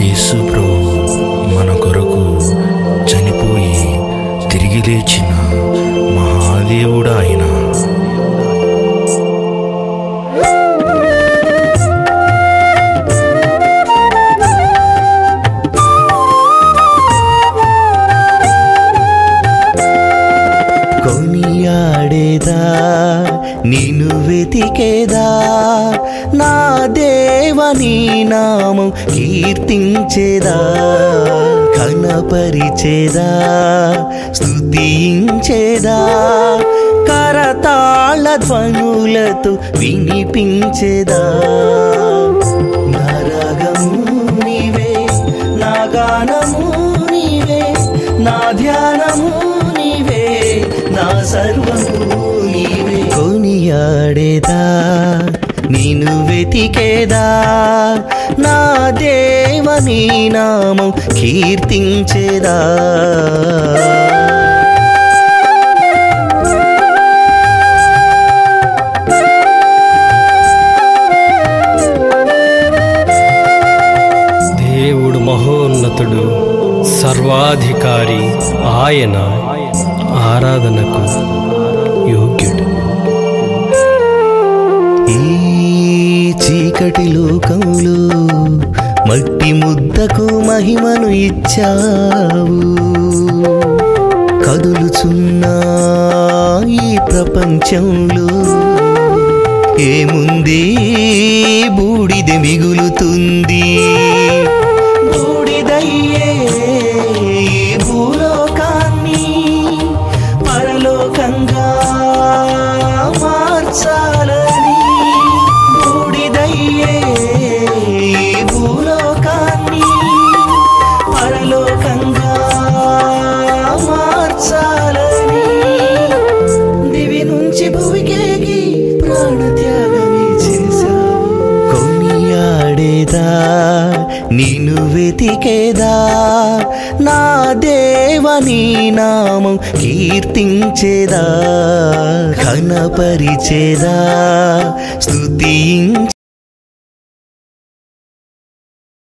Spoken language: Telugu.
యేసు ప్రభువు మన కొరకు చనిపోయి తిరిగి లేచిన మహాదేవుడు ఆయన. కొనియాడేదా నిన్ను వెతికేదా నా దేవని నామం కీర్తించేదా, కనపరిచేదా స్తుతించేదా, కరతాళ ధ్వనులతో వినిపించేదా. నా రాగము నీవే, నా గానము నీవే, నా ధ్యానము నీవే, నా సర్వము నీవే. కొనియాడేదా నిన్ను వెతికేదా నా దేవని నామం కీర్తించేదా. దేవుడు మహోన్నతుడు, సర్వాధికారి, ఆయన ఆరాధనకు యోగ్యుడు. ఈ చీకటి లోకంలో మట్టి ముద్దకు మహిమను ఇచ్చావు, కదులుచున్నా ఈ ప్రపంచంలో ఏముంది బూడిద మిగులుతుంది. బూడిదయ్యే ఈ భూలోకాన్ని పరలోకంగా మార్చాలని, బూడిదయ్యే ఈ భూలోకాన్ని పరలోకంగా మార్చాలని, దివి నుంచి భూమికేకి ప్రాణత్యాగమే చేశావు. కొనియాడేదా నిన్ను వెతికేదా నా దేవని నామం కీర్తించేదా, కనపరిచేదా స్తుతించేదా.